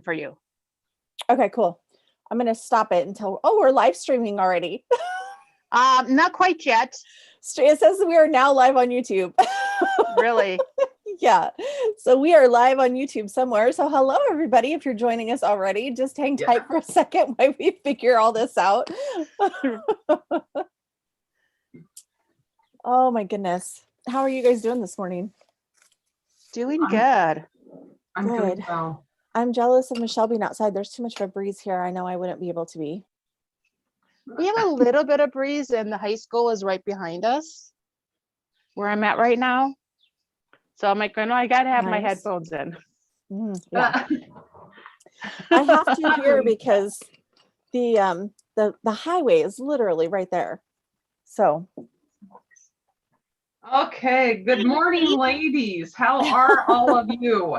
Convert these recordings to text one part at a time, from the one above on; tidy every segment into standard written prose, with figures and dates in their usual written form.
for you. Okay, cool. I'm going to stop it until, we're live streaming already. Not quite yet. It says we are now live on YouTube. Really? Yeah. So we are live on YouTube somewhere. So hello, everybody. If you're joining us already, just hang tight for a second while we figure all this out. Oh my goodness. How are you guys doing this morning? Doing good. I'm doing well. I'm jealous of Michelle being outside. There's too much of a breeze here. I know I wouldn't be able to be. We have a little bit of breeze, and the high school is right behind us where I'm at right now. So I'm like, I got to have my headphones in. Yeah. I have to hear because the highway is literally right there. So. Okay. Good morning, ladies. How are all of you?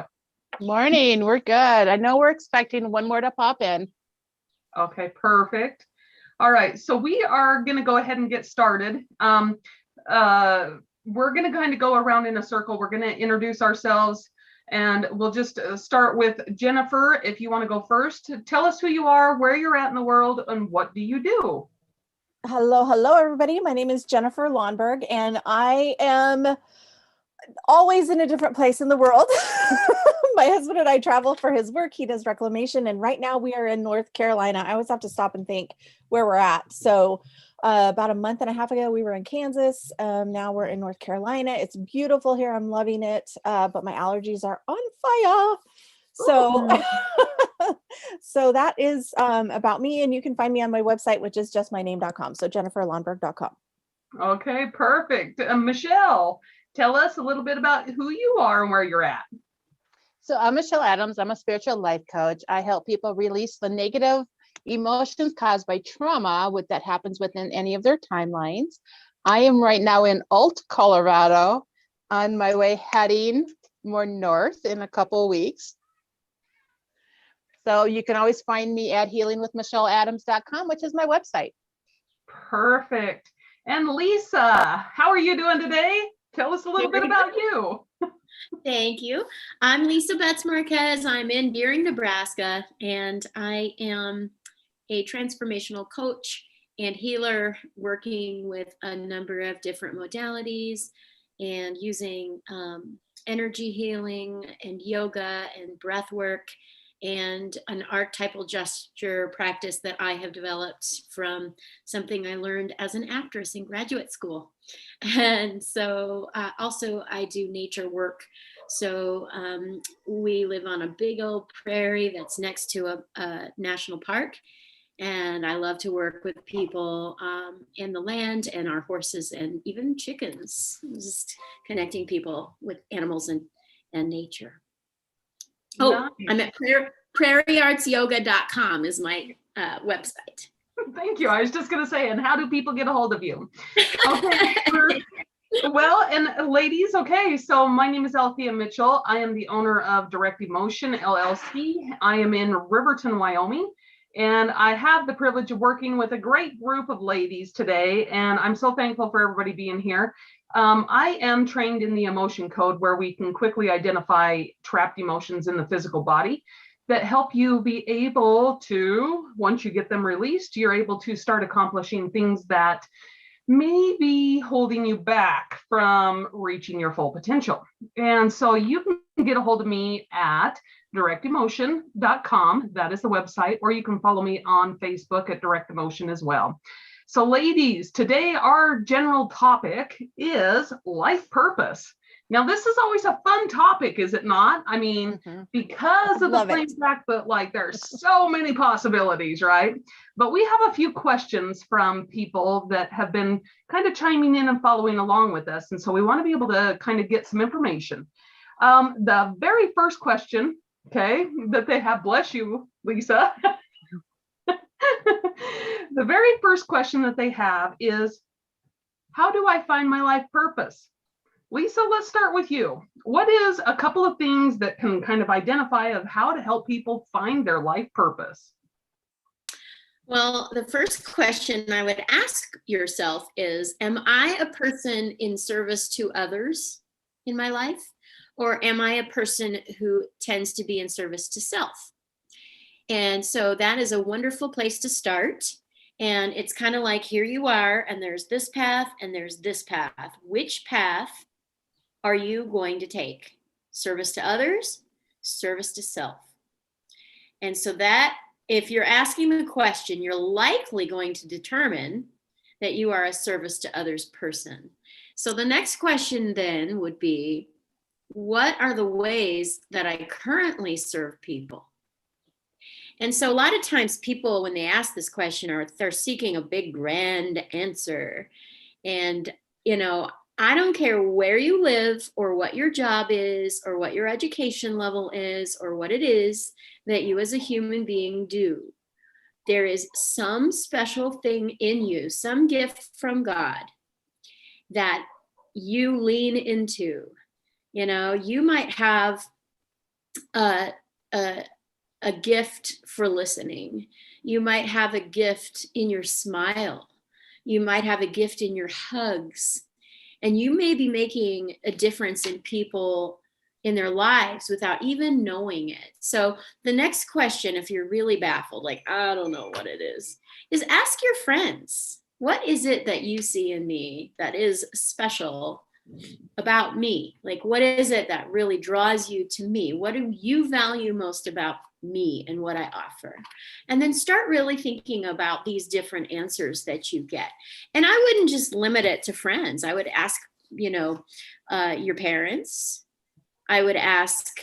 Morning. We're good. I know we're expecting one more to pop in. Okay, perfect. All right. So we are going to go ahead and get started. We're going to kind of go around in a circle. We're going to introduce ourselves, and we'll just start with Jennifer. If you want to go first, tell us who you are, where you're at in the world, and what do you do? Hello, everybody. My name is Jennifer Lawnberg, and I am always in a different place in the world. My husband and I travel for his work. He does reclamation, and right now we are in North Carolina. I always have to stop and think where we're at. So about a month and a half ago, we were in Kansas. Now we're in North Carolina. It's beautiful here. I'm loving it, but my allergies are on fire. So, so that is about me, and you can find me on my website, which is justmyname.com. So jenniferlawnberg.com. Okay, perfect. Michelle, tell us a little bit about who you are and where you're at. So I'm Michelle Adams. I'm a spiritual life coach. I help people release the negative emotions caused by trauma that happens within any of their timelines. I am right now in Ult, Colorado, on my way heading more north in a couple of weeks. So you can always find me at healingwithmichelleadams.com, which is my website. Perfect. And Lisa, how are you doing today? Tell us a little bit about you. Thank you. I'm Lisa Betts Marquez. I'm in Deering, Nebraska, and I am a transformational coach and healer working with a number of different modalities and using energy healing and yoga and breath work and an archetypal gesture practice that I have developed from something I learned as an actress in graduate school. And so also I do nature work. So we live on a big old prairie that's next to a national park. And I love to work with people in the land and our horses and even chickens, just connecting people with animals and nature. Oh, nice. I'm at prairieartsyoga.com is my website. Thank you. I was just going to say, and how do people get a hold of you? Okay. Well, and ladies, okay, so my name is Althea Mitchell. I am the owner of Direct Emotion, LLC. I am in Riverton, Wyoming, and I have the privilege of working with a great group of ladies today, and I'm so thankful for everybody being here. I am trained in the emotion code, where we can quickly identify trapped emotions in the physical body that help you be able to, once you get them released, you're able to start accomplishing things that may be holding you back from reaching your full potential. And so you can get a hold of me at directemotion.com. That is the website, or you can follow me on Facebook at Direct Emotion as well. So ladies, today our general topic is life purpose. Now, this is always a fun topic, is it not? I mean, because of the plain fact that like there's so many possibilities, right? But we have a few questions from people that have been kind of chiming in and following along with us. And so we want to be able to kind of get some information. The very first question, okay, that they have, bless you, Lisa. The very first question that they have is, how do I find my life purpose? Lisa, let's start with you. What is a couple of things that can kind of identify of how to help people find their life purpose? Well, the first question I would ask yourself is, am I a person in service to others in my life? Or am I a person who tends to be in service to self? And so that is a wonderful place to start. And it's kind of like, here you are, and there's this path and there's this path. Which path are you going to take? Service to others, service to self. And so that, if you're asking the question, you're likely going to determine that you are a service to others person. So the next question then would be, what are the ways that I currently serve people? And so a lot of times people, when they ask this question, they're seeking a big grand answer. And, I don't care where you live or what your job is or what your education level is or what it is that you as a human being do. There is some special thing in you, some gift from God that you lean into. You might have a gift for listening. You might have a gift in your smile. You might have a gift in your hugs. And you may be making a difference in people in their lives without even knowing it. So the next question, if you're really baffled, like, I don't know what it is ask your friends, what is it that you see in me that is special about me? Like, what is it that really draws you to me? What do you value most about me and what I offer? And then start really thinking about these different answers that you get. And I wouldn't just limit it to friends. I would ask, your parents. I would ask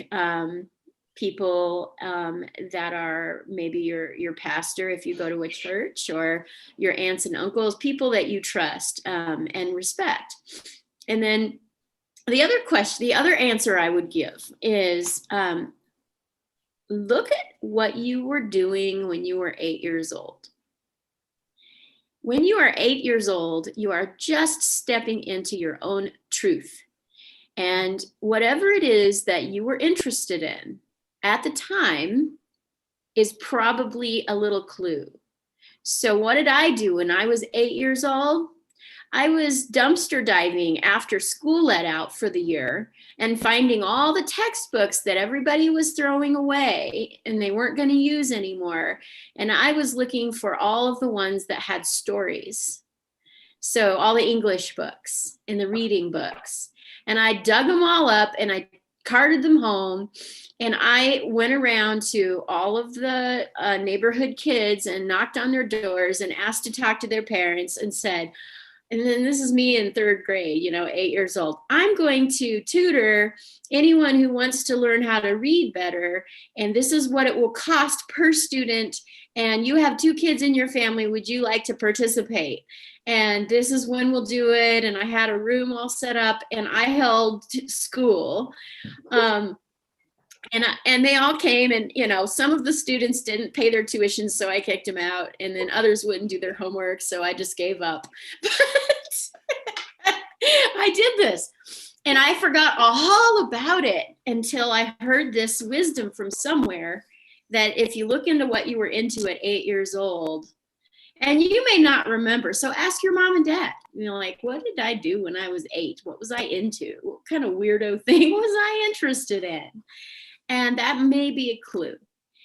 people that are maybe your pastor if you go to a church, or your aunts and uncles, people that you trust and respect. And then the other answer I would give is look at what you were doing when you were 8 years old. When you are 8 years old, you are just stepping into your own truth. And whatever it is that you were interested in at the time is probably a little clue. So what did I do when I was 8 years old? I was dumpster diving after school let out for the year and finding all the textbooks that everybody was throwing away and they weren't going to use anymore. And I was looking for all of the ones that had stories. So all the English books and the reading books. And I dug them all up and I carted them home. And I went around to all of the neighborhood kids and knocked on their doors and asked to talk to their parents and said, and then this is me in third grade, 8 years old, I'm going to tutor anyone who wants to learn how to read better. And this is what it will cost per student. And you have 2 kids in your family. Would you like to participate? And this is when we'll do it. And I had a room all set up and I held school. And they all came, and some of the students didn't pay their tuition, so I kicked them out, and then others wouldn't do their homework, so I just gave up. But I did this, and I forgot all about it until I heard this wisdom from somewhere that if you look into what you were into at 8 years old, and you may not remember, so ask your mom and dad, like, what did I do when I was 8? What was I into? What kind of weirdo thing was I interested in? And that may be a clue.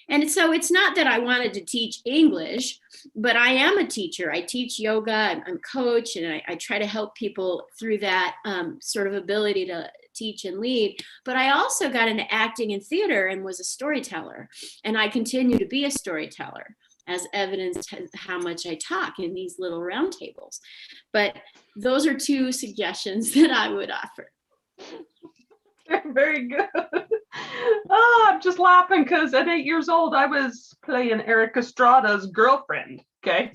And so it's not that I wanted to teach English, but I am a teacher. I teach yoga, I'm a coach, and I try to help people through that sort of ability to teach and lead. But I also got into acting and theater and was a storyteller. And I continue to be a storyteller, as evidenced how much I talk in these little roundtables. But those are 2 suggestions that I would offer. Very good. Oh, I'm just laughing because at 8 years old, I was playing Eric Estrada's girlfriend. Okay.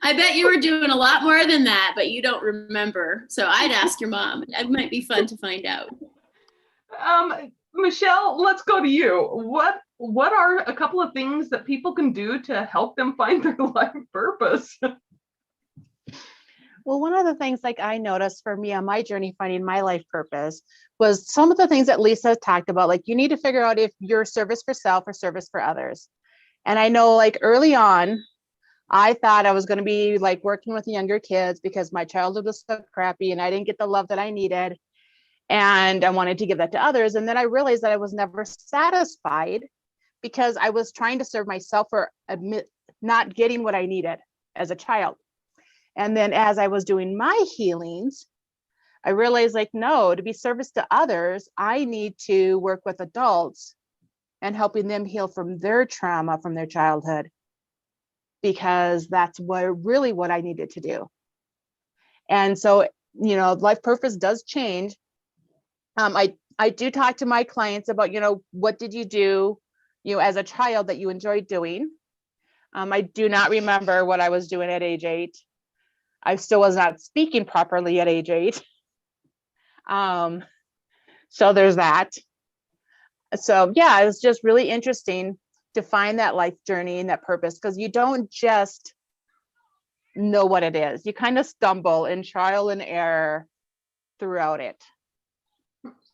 I bet you were doing a lot more than that, but you don't remember. So I'd ask your mom. It might be fun to find out. Michelle, let's go to you. What are a couple of things that people can do to help them find their life purpose? Well, one of the things like I noticed for me on my journey finding my life purpose was some of the things that Lisa talked about. Like, you need to figure out if you're service for self or service for others. And I know, like, early on, I thought I was going to be like working with younger kids because my childhood was so crappy and I didn't get the love that I needed. And I wanted to give that to others. And then I realized that I was never satisfied because I was trying to serve myself for not getting what I needed as a child. And then as I was doing my healings, I realized like, no, to be service to others, I need to work with adults and helping them heal from their trauma from their childhood, because that's what I needed to do. And so, life purpose does change. I do talk to my clients about, what did you do, as a child that you enjoyed doing? I do not remember what I was doing at age 8. I still was not speaking properly at age 8. So there's that. So yeah, it was just really interesting to find that life journey and that purpose, because you don't just know what it is. You kind of stumble in trial and error throughout it.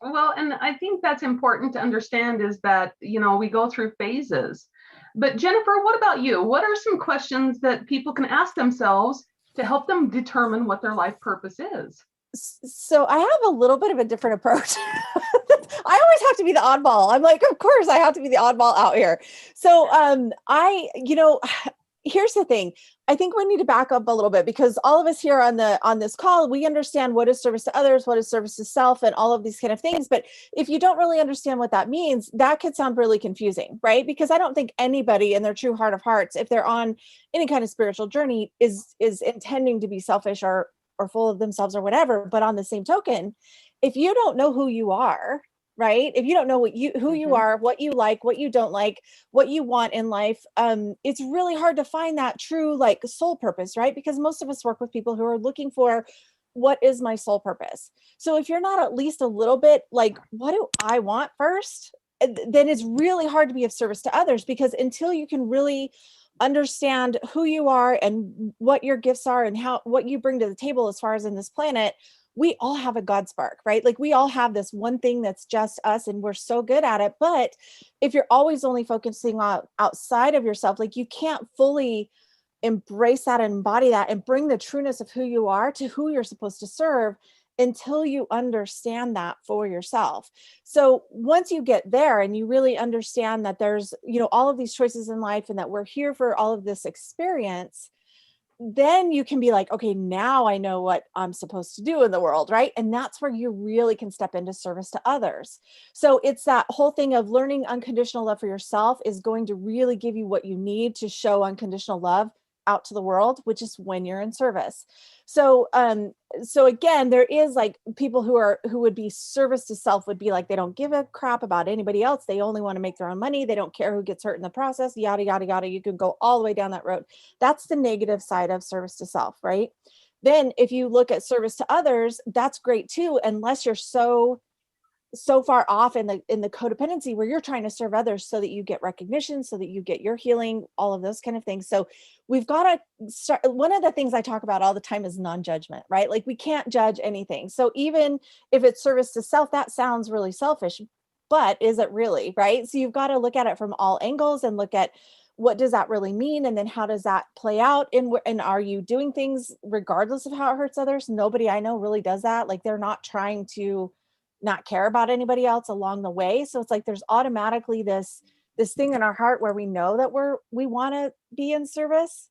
Well, and I think that's important to understand is that, we go through phases. But Jennifer, what about you? What are some questions that people can ask themselves to help them determine what their life purpose is? So I have a little bit of a different approach. I always have to be the oddball. I'm like, of course I have to be the oddball out here. So here's the thing. I think we need to back up a little bit, because all of us here on this call, we understand what is service to others, what is service to self, and all of these kind of things. But if you don't really understand what that means, that could sound really confusing, right? Because I don't think anybody in their true heart of hearts, if they're on any kind of spiritual journey, is intending to be selfish or full of themselves or whatever. But on the same token, if you don't know who you are, right? If you don't know who you are, what you like, what you don't like, what you want in life, it's really hard to find that true like soul purpose, right? Because most of us work with people who are looking for, what is my soul purpose? So if you're not at least a little bit like, what do I want first? Then it's really hard to be of service to others, because until you can really understand who you are and what your gifts are and what you bring to the table as far as in this planet, we all have a God spark, right? Like we all have this one thing that's just us and we're so good at it. But if you're always only focusing on outside of yourself, like you can't fully embrace that and embody that and bring the trueness of who you are to who you're supposed to serve until you understand that for yourself. So once you get there and you really understand that there's, all of these choices in life and that we're here for all of this experience, then you can be like, okay, now I know what I'm supposed to do in the world, right? And that's where you really can step into service to others. So it's that whole thing of learning unconditional love for yourself is going to really give you what you need to show unconditional love out to the world, which is when you're in service. So again, there is like people who would be service to self would be like, they don't give a crap about anybody else. They only want to make their own money. They don't care who gets hurt in the process, yada, yada, yada. You can go all the way down that road. That's the negative side of service to self, right? Then if you look at service to others, that's great too, unless you're so far off in the codependency where you're trying to serve others so that you get recognition, so that you get your healing, all of those kind of things. So we've got to start. One of the things I talk about all the time is non-judgment, right? Like we can't judge anything. So even if it's service to self, that sounds really selfish, but is it really, right? So you've got to look at it from all angles and look at what does that really mean? And then how does that play out? And are you doing things regardless of how it hurts others? Nobody I know really does that. Like they're not trying to not care about anybody else along the way. So it's like there's automatically this thing in our heart where we know that we want to be in service,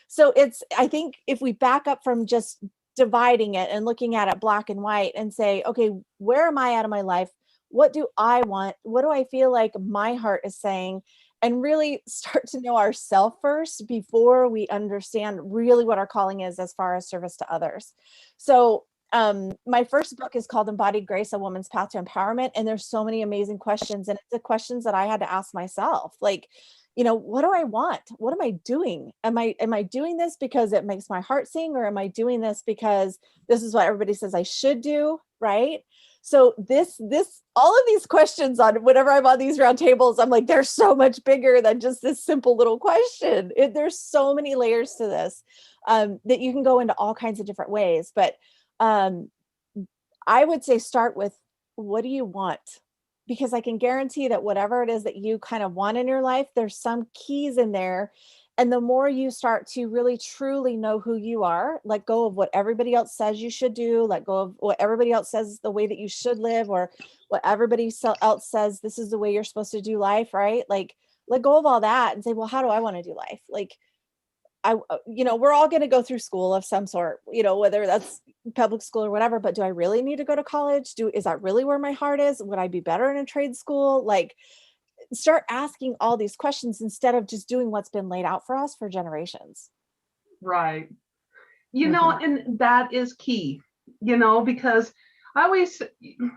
So I think if we back up from just dividing it and looking at it black and white and say, okay, where am I at in my life? What do I want? What do I feel like my heart is saying? And really start to know ourselves first before we understand really what our calling is as far as service to others. So my first book is called Embodied Grace, A Woman's Path to Empowerment. And there's so many amazing questions. And it's the questions that I had to ask myself, like, what do I want? What am I doing? Am I doing this because it makes my heart sing? Or am I doing this because this is what everybody says I should do? Right. So all of these questions on whenever I'm on these round tables, I'm like, they're so much bigger than just this simple little question. There's so many layers to this that you can go into all kinds of different ways. But I would say start with, what do you want? Because I can guarantee that whatever it is that you kind of want in your life, there's some keys in there. And the more you start to really truly know who you are, let go of what everybody else says you should do, let go of what everybody else says the way that you should live, or what everybody else says this is the way you're supposed to do life, right? Like, let go of all that and say, well, how do I want to do life? Like, we're all going to go through school of some sort, whether that's public school or whatever, but do I really need to go to college? Is that really where my heart is? Would I be better in a trade school? Like, start asking all these questions instead of just doing what's been laid out for us for generations. Right. And that is key, because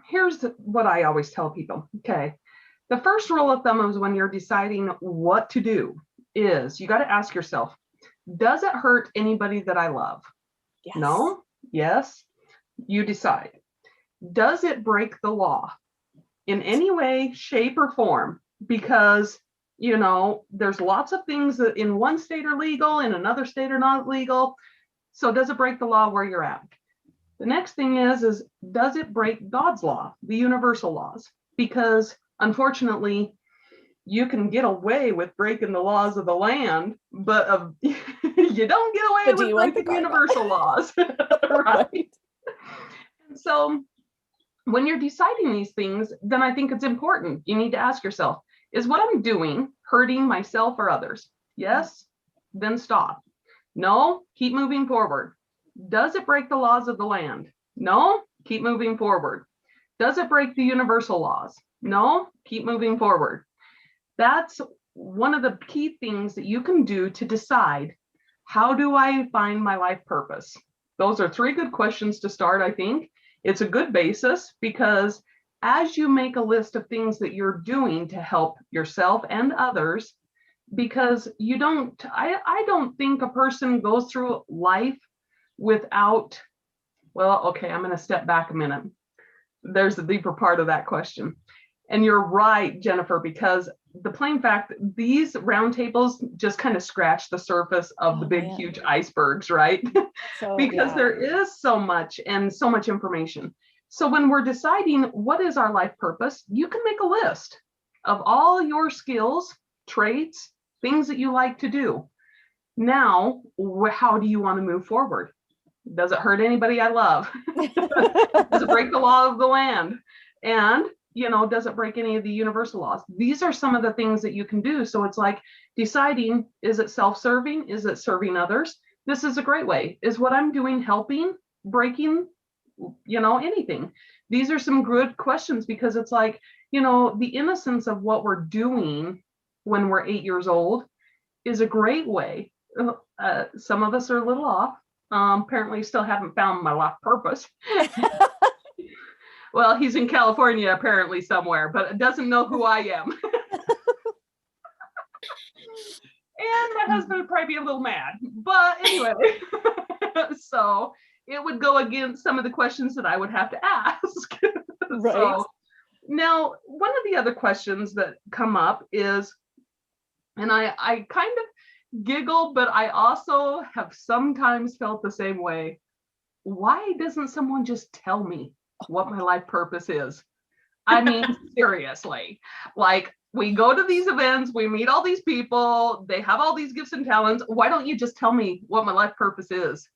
here's what I always tell people. Okay. The first rule of thumb is when you're deciding what to do is you got to ask yourself, does it hurt anybody that I love? Yes. No? Yes? You decide. Does it break the law in any way, shape, or form? Because, there's lots of things that in one state are legal, in another state are not legal. So does it break the law where you're at? The next thing is does it break God's law, the universal laws? Because unfortunately, you can get away with breaking the laws of the land, but you don't get away with breaking universal laws, right? And so when you're deciding these things, then I think it's important. You need to ask yourself, is what I'm doing hurting myself or others? Yes, then stop. No, keep moving forward. Does it break the laws of the land? No, keep moving forward. Does it break the universal laws? No, keep moving forward. That's one of the key things that you can do to decide, how do I find my life purpose? Those are 3 good questions to start, I think. It's a good basis because as you make a list of things that you're doing to help yourself and others, because I don't think a person goes through life without, well, okay, I'm going to step back a minute. There's the deeper part of that question. And you're right, Jennifer, because the plain fact, these roundtables just kind of scratch the surface of the big, huge icebergs, right? Because there is so much and so much information. So when we're deciding what is our life purpose, you can make a list of all your skills, traits, things that you like to do. Now, how do you want to move forward? Does it hurt anybody I love? Does it break the law of the land? And does it break any of the universal laws? These are some of the things that you can do. So it's like deciding, is it self-serving? Is it serving others? This is a great way. Is what I'm doing helping, breaking, anything? These are some good questions because it's like, the innocence of what we're doing when we're 8 years old is a great way. Some of us are a little off. Apparently still haven't found my life purpose. Well, he's in California apparently somewhere, but doesn't know who I am. And my husband would probably be a little mad. But anyway, so it would go against some of the questions that I would have to ask. Right. So now, one of the other questions that come up is, and I kind of giggle, but I also have sometimes felt the same way. Why doesn't someone just tell me what my life purpose is? I mean, seriously, like we go to these events, we meet all these people, they have all these gifts and talents. Why don't you just tell me what my life purpose is?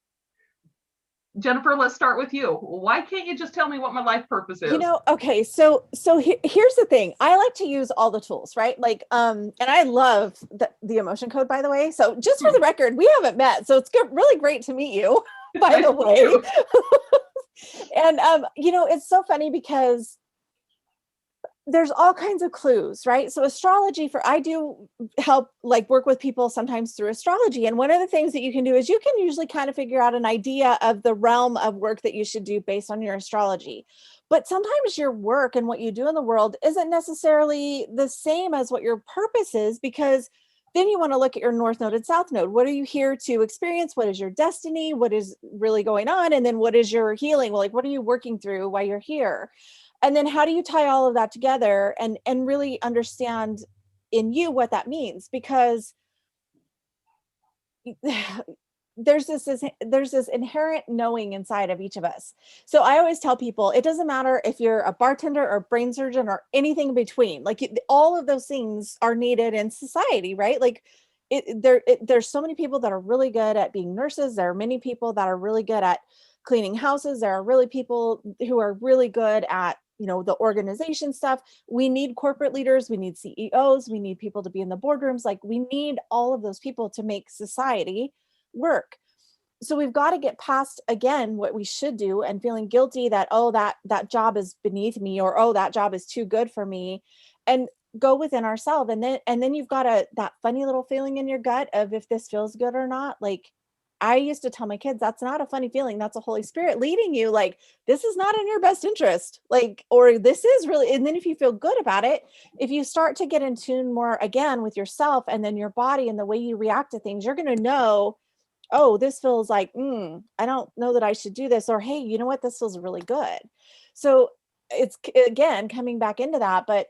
Jennifer, let's start with you. Why can't you just tell me what my life purpose is? Okay. So here's the thing. I like to use all the tools, right? Like, and I love the emotion code, by the way. So just for the record, we haven't met, so it's really great to meet you, by the way. And, it's so funny because there's all kinds of clues, right? So astrology I do help work with people sometimes through astrology. And one of the things that you can do is you can usually kind of figure out an idea of the realm of work that you should do based on your astrology. But sometimes your work and what you do in the world isn't necessarily the same as what your purpose is, because then you want to look at your North Node and South Node. What are you here to experience? What is your destiny? What is really going on? And then what is your healing? Well, what are you working through while you're here? And then how do you tie all of that together and really understand in you what that means? Because there's this inherent knowing inside of each of us. So I always tell people, it doesn't matter if you're a bartender or a brain surgeon or anything in between, all of those things are needed in society, right? there's so many people that are really good at being nurses. There are many people that are really good at cleaning houses. There are really people who are really good at, you know, the organization stuff. We need corporate leaders. We need CEOs. We need people to be in the boardrooms. Like, we need all of those people to make society work. So we've got to get past, again, what we should do and feeling guilty that, oh, that job is beneath me, or, oh, that job is too good for me, and go within ourselves. And then you've got that funny little feeling in your gut of if this feels good or not. Like, I used to tell my kids, that's not a funny feeling. That's a Holy Spirit leading you. Like, this is not in your best interest. Like, or this is really, and then if you feel good about it, if you start to get in tune more again with yourself and then your body and the way you react to things, you're going to know, oh, this feels like, I don't know that I should do this. Or, hey, you know what? This feels really good. So it's, again, coming back into that, but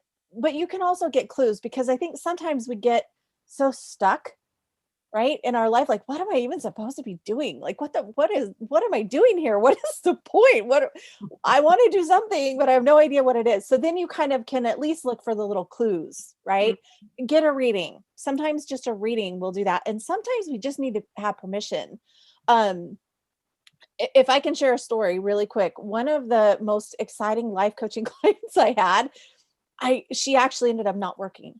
you can also get clues, because I think sometimes we get so stuck, right, in our life. Like, what am I even supposed to be doing? Like, what am I doing here? What is the point? I want to do something, but I have no idea what it is. So then you kind of can at least look for the little clues, right? Mm-hmm. Get a reading. Sometimes just a reading will do that. And sometimes we just need to have permission. If I can share a story really quick, one of the most exciting life coaching clients I had, she actually ended up not working,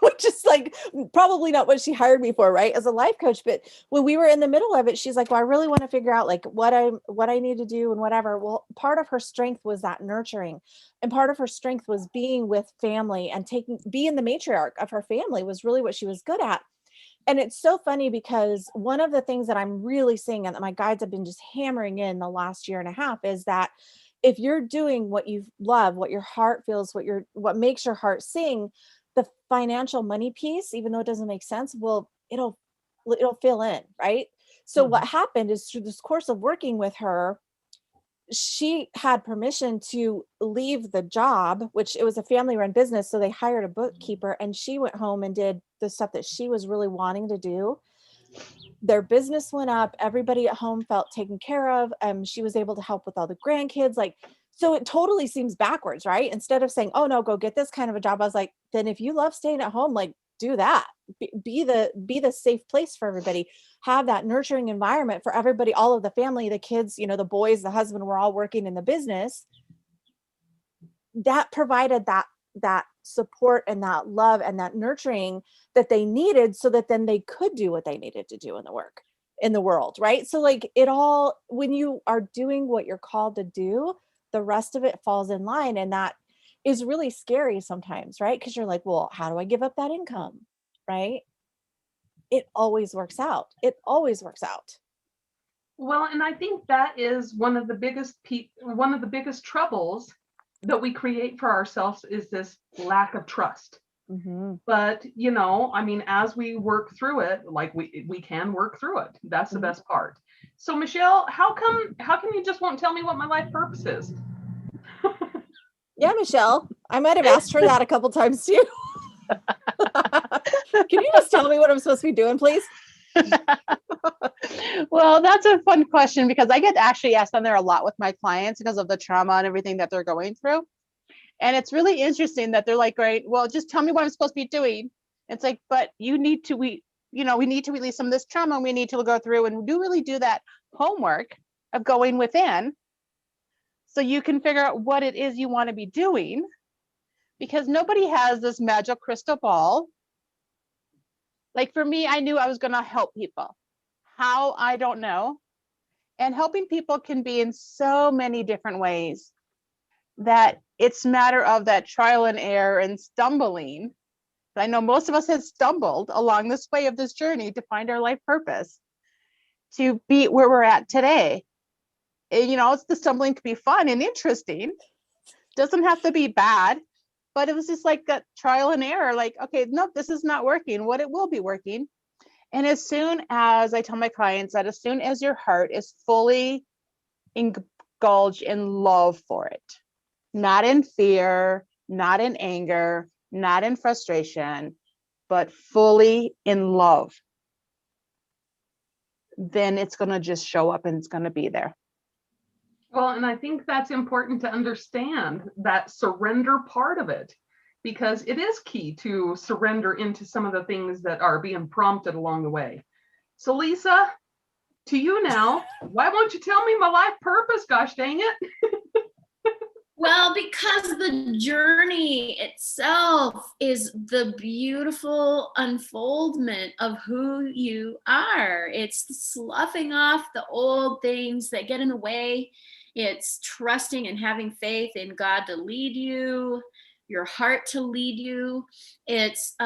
which is like probably not what she hired me for, right, as a life coach. But when we were in the middle of it, she's like, well, I really want to figure out like what I need to do and whatever. Well, part of her strength was that nurturing, and part of her strength was being with family and being the matriarch of her family was really what she was good at. And it's so funny, because one of the things that I'm really seeing and that my guides have been just hammering in the last year and a half is that if you're doing what you love, what your heart feels, what makes your heart sing, the financial money piece, even though it doesn't make sense, well, it'll fill in, right? So what happened is, through this course of working with her, she had permission to leave the job, which it was a family run business. So they hired a bookkeeper, and she went home and did the stuff that she was really wanting to do. Their business went up. Everybody at home felt taken care of. She was able to help with all the grandkids. Like, so it totally seems backwards, right? Instead of saying, oh no, go get this kind of a job. I was like, then if you love staying at home, like, do that. Be the safe place for everybody. Have that nurturing environment for everybody, all of the family, the kids, you know, the boys, the husband, were all working in the business. That provided that support and that love and that nurturing that they needed, so that then they could do what they needed to do in the world, right? So like, when you are doing what you're called to do, the rest of it falls in line. And that is really scary sometimes, right? Because you're like, well, how do I give up that income, right? It always works out. Well, and I think that is one of the biggest troubles that we create for ourselves, is this lack of trust. Mm-hmm. But, you know, I mean, as we work through it, like we can work through it. That's the best part. So Michelle, how come you just won't tell me what my life purpose is? Yeah, Michelle, I might have asked her that a couple times too. Can you just tell me what I'm supposed to be doing, please? Well, that's a fun question, because I get actually asked on there a lot with my clients because of the trauma and everything that they're going through. And it's really interesting that they're like, great, well, just tell me what I'm supposed to be doing. It's like, but we need to release some of this trauma, and we need to go through and do that homework of going within, so you can figure out what it is you want to be doing, because nobody has this magic crystal ball. Like for me, I knew I was going to help people. How, I don't know. And helping people can be in so many different ways, that it's a matter of that trial and error and stumbling. I know most of us have stumbled along this way of this journey to find our life purpose, to be where we're at today. And, you know, the stumbling could be fun and interesting. Doesn't have to be bad, but it was just like that trial and error. Like, okay, no, this is not working. What it will be working. And as soon as I tell my clients that, as soon as your heart is fully indulged in love for it, not in fear, not in anger, not in frustration, but fully in love, then it's going to just show up and it's going to be there. Well, and I think that's important to understand, that surrender part of it, because it is key to surrender into some of the things that are being prompted along the way. So Lisa, to you now, why won't you tell me my life purpose? Gosh dang it. Well, because the journey itself is the beautiful unfoldment of who you are. It's sloughing off the old things that get in the way. It's trusting and having faith in God to lead you, your heart to lead you. It's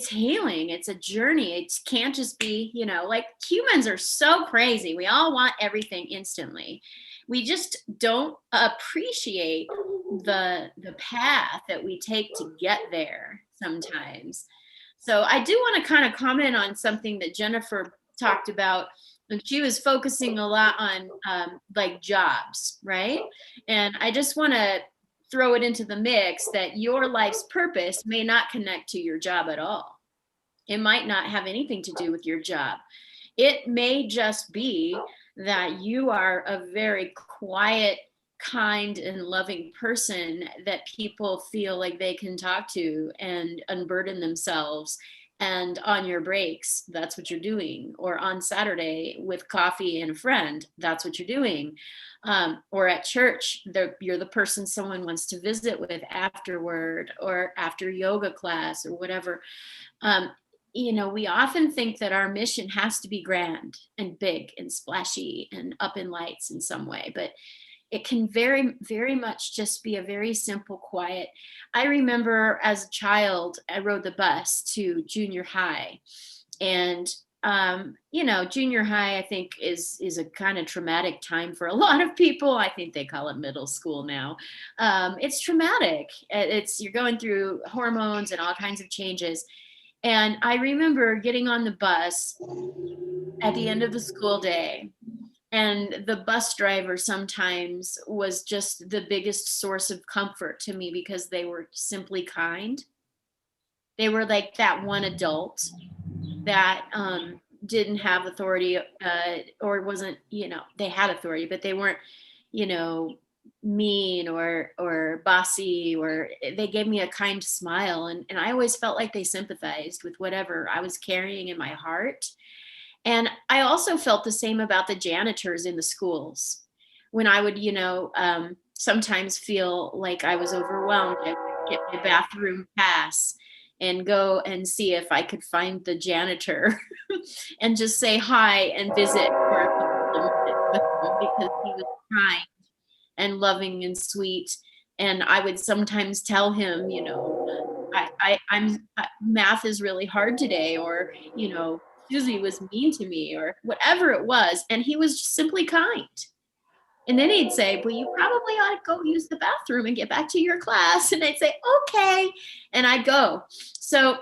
healing. It's a journey. It can't just be, like humans are so crazy. We all want everything instantly. We just don't appreciate the path that we take to get there sometimes. So I do want to kind of comment on something that Jennifer talked about. And she was focusing a lot on like jobs, right? And I just want to throw it into the mix that your life's purpose may not connect to your job at all. It might not have anything to do with your job. It may just be that you are a very quiet, kind, and loving person that people feel like they can talk to and unburden themselves. And on your breaks, that's what you're doing. Or on Saturday with coffee and a friend, that's what you're doing. Or at church, you're the person someone wants to visit with afterward or after yoga class or whatever. We often think that our mission has to be grand and big and splashy and up in lights in some way, but it can very, very much just be a very simple, quiet. I remember as a child, I rode the bus to junior high, and junior high, I think is a kind of traumatic time for a lot of people. I think they call it middle school now. It's traumatic. You're going through hormones and all kinds of changes. And I remember getting on the bus at the end of the school day, and the bus driver sometimes was just the biggest source of comfort to me because they were simply kind. They were like that one adult that didn't have authority or wasn't, they had authority, but they weren't, mean or bossy, or they gave me a kind smile. And I always felt like they sympathized with whatever I was carrying in my heart. And I also felt the same about the janitors in the schools. When I would, sometimes feel like I was overwhelmed, I would get my bathroom pass and go and see if I could find the janitor and just say hi and visit for a couple of minutes with him because he was kind and loving and sweet. And I would sometimes tell him, math is really hard today, or, Susie was mean to me, or whatever it was. And he was just simply kind. And then he'd say, well, you probably ought to go use the bathroom and get back to your class. And I'd say, okay. And I'd go. So,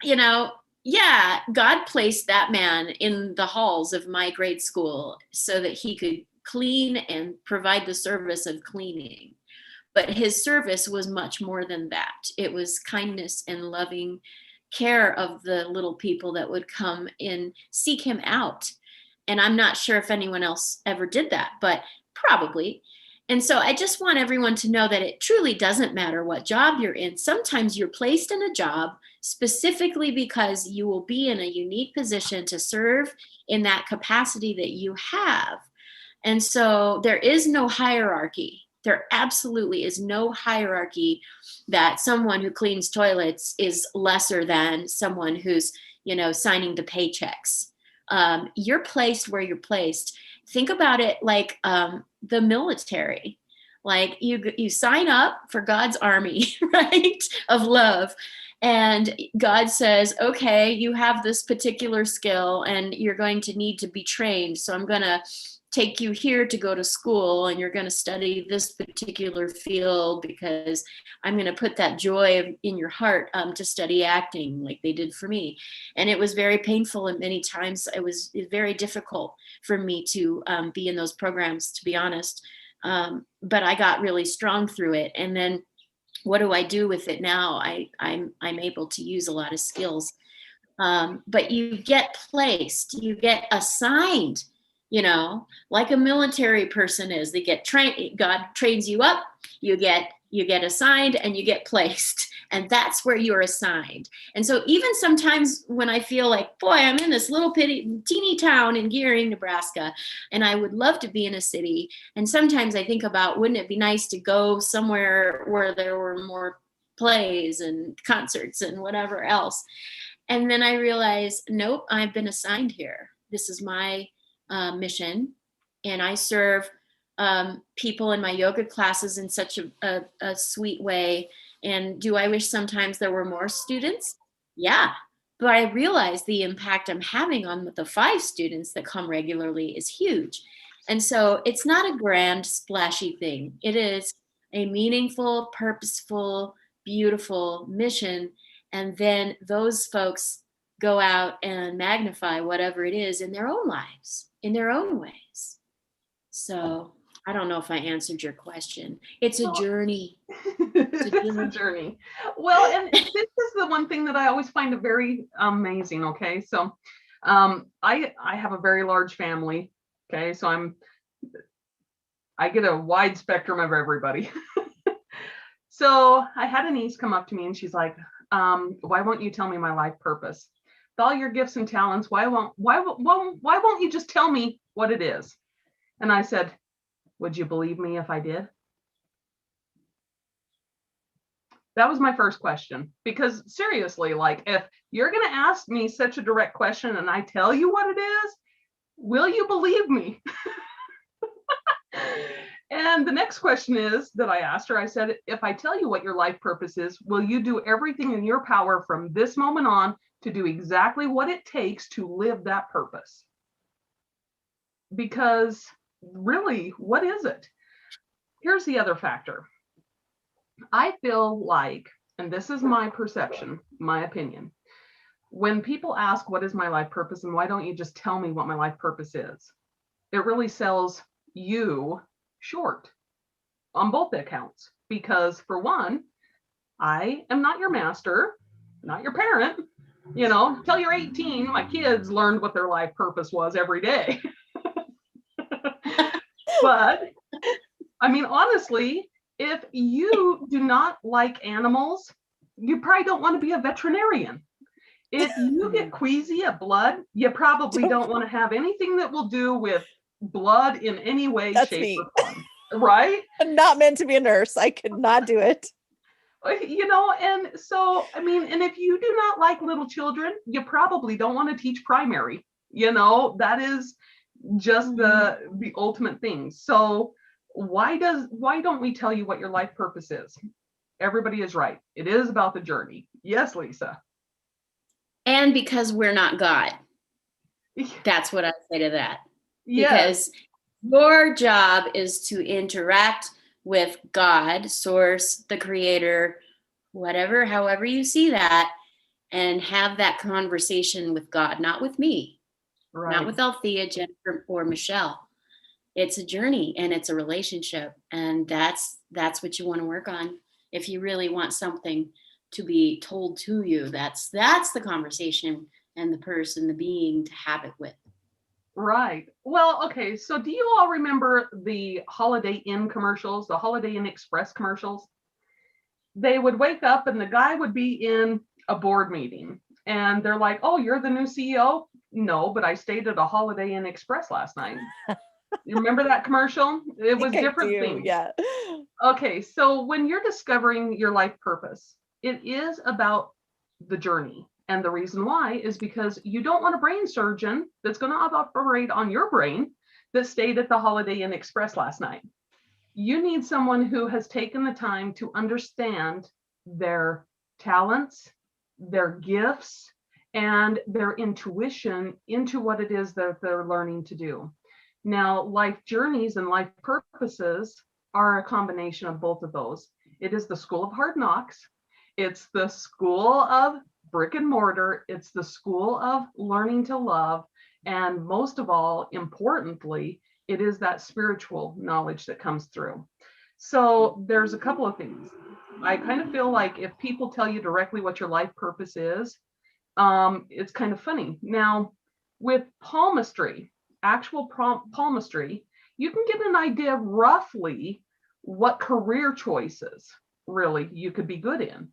God placed that man in the halls of my grade school so that he could clean and provide the service of cleaning. But his service was much more than that. It was kindness and loving care of the little people that would come and seek him out. And I'm not sure if anyone else ever did that, but probably. And so I just want everyone to know that it truly doesn't matter what job you're in. Sometimes you're placed in a job specifically because you will be in a unique position to serve in that capacity that you have. And so there is no hierarchy. There absolutely is no hierarchy that someone who cleans toilets is lesser than someone who's, signing the paychecks. You're placed where you're placed. Think about it like the military. Like you sign up for God's army, right, of love. And God says, okay, you have this particular skill and you're going to need to be trained. So I'm going to take you here to go to school, and you're going to study this particular field because I'm going to put that joy in your heart to study acting like they did for me. And it was very painful, and many times it was very difficult for me to be in those programs, to be honest. But I got really strong through it. And then what do I do with it now? I'm able to use a lot of skills. But you get placed, you get assigned, like a military person is. They get trained, God trains you up, you get You get assigned and you get placed, and that's where you're assigned. And so even sometimes when I feel like, boy, I'm in this little teeny town in Gearing, Nebraska, and I would love to be in a city. And sometimes I think about, wouldn't it be nice to go somewhere where there were more plays and concerts and whatever else. And then I realize, nope, I've been assigned here. This is my mission, and I serve people in my yoga classes in such a sweet way. And do I wish sometimes there were more students? Yeah, but I realize the impact I'm having on the 5 students that come regularly is huge. And so it's not a grand, splashy thing. It is a meaningful, purposeful, beautiful mission. And then those folks go out and magnify whatever it is in their own lives, in their own ways. So I don't know if I answered your question. It's a journey. It's a journey. Well, and this is the one thing that I always find very amazing. Okay, so I have a very large family. Okay, so I get a wide spectrum of everybody. So I had a niece come up to me and she's like, why won't you tell me my life purpose? With all your gifts and talents, why won't you just tell me what it is? And I said, would you believe me if I did? That was my first question, because seriously, like, if you're going to ask me such a direct question and I tell you what it is, will you believe me? And the next question is that I asked her, I said, if I tell you what your life purpose is, will you do everything in your power from this moment on to do exactly what it takes to live that purpose? Because really, what is it? Here's the other factor. I feel like, and this is my perception, my opinion, when people ask, what is my life purpose, and why don't you just tell me what my life purpose is? It really sells you short on both accounts. Because for one, I am not your master, not your parent. You know, till you're 18, my kids learned what their life purpose was every day. But I mean, honestly, if you do not like animals, you probably don't want to be a veterinarian. If you get queasy at blood, you probably don't want to have anything that will do with blood in any way, That's shape, me. or form. Right? I'm not meant to be a nurse. I could not do it. You know, and so, I mean, and if you do not like little children, you probably don't want to teach primary. You know, that is just the ultimate thing. So why don't we tell you what your life purpose is? Everybody is right. It is about the journey. Yes, Lisa. And because we're not God. That's what I say to that. Yes. Because your job is to interact with God, source, the creator, whatever, however you see that, and have that conversation with God, not with me, Right. not with Althea, Jennifer, or Michelle. It's a journey and it's a relationship. And that's what you want to work on. If you really want something to be told to you, that's the conversation and the person, the being to have it with. Right. Well, okay. So do you all remember the Holiday Inn commercials, the Holiday Inn Express commercials? They would wake up and the guy would be in a board meeting and they're like, oh, you're the new CEO? No, but I stayed at a Holiday Inn Express last night. You remember that commercial? It was different things. Yeah. Okay. So when you're discovering your life purpose, it is about the journey. And the reason why is because you don't want a brain surgeon that's going to operate on your brain that stayed at the Holiday Inn Express last night. You need someone who has taken the time to understand their talents, their gifts, and their intuition into what it is that they're learning to do. Now, life journeys and life purposes are a combination of both of those. It is the school of hard knocks. It's the school of brick and mortar. It's the school of learning to love. And most of all, importantly, it is that spiritual knowledge that comes through. So there's a couple of things. I kind of feel like if people tell you directly what your life purpose is, it's kind of funny. Now, with palmistry, actual palmistry, you can get an idea roughly what career choices really you could be good in.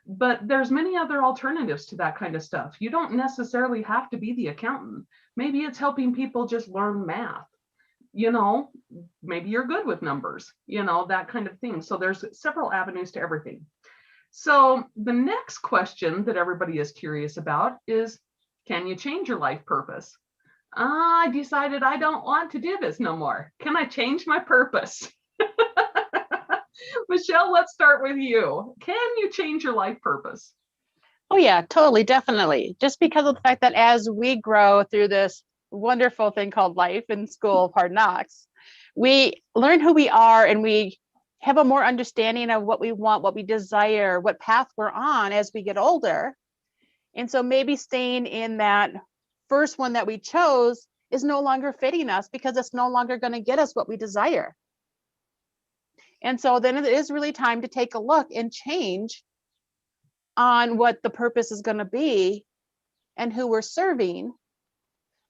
But there's many other alternatives to that kind of stuff. You don't necessarily have to be the accountant. Maybe it's helping people just learn math. Maybe you're good with numbers, that kind of thing. So there's several avenues to everything. So the next question that everybody is curious about is, can you change your life purpose? I decided I don't want to do this no more. Can I change my purpose? Michelle, let's start with you. Can you change your life purpose? Oh yeah, totally, definitely. Just because of the fact that as we grow through this wonderful thing called life in school of hard knocks, we learn who we are and we have a more understanding of what we want, what we desire, what path we're on as we get older. And so maybe staying in that first one that we chose is no longer fitting us because it's no longer going to get us what we desire. And so then it is really time to take a look and change on what the purpose is going to be and who we're serving.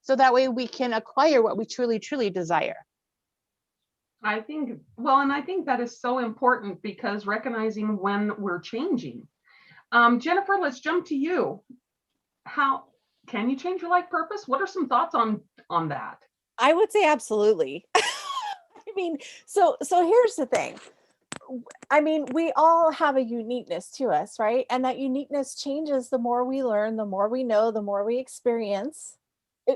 So that way we can acquire what we truly, truly desire. I think that is so important, because recognizing when we're changing. Jennifer, let's jump to you. How can you change your life purpose? What are some thoughts on that? I would say absolutely. I mean, so here's the thing. I mean, we all have a uniqueness to us, right? And that uniqueness changes the more we learn, the more we know, the more we experience.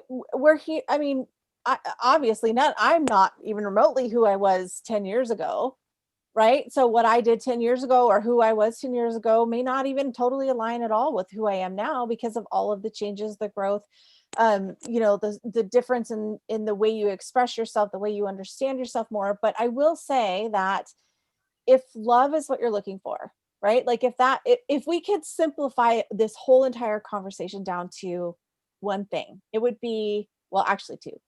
We're here. I mean, I'm not even remotely who I was 10 years ago, right? So what I did 10 years ago or who I was 10 years ago may not even totally align at all with who I am now, because of all of the changes, the growth, the difference in the way you express yourself, the way you understand yourself more. But I will say that if love is what you're looking for, right? Like if we could simplify this whole entire conversation down to one thing, it would be, well, actually two.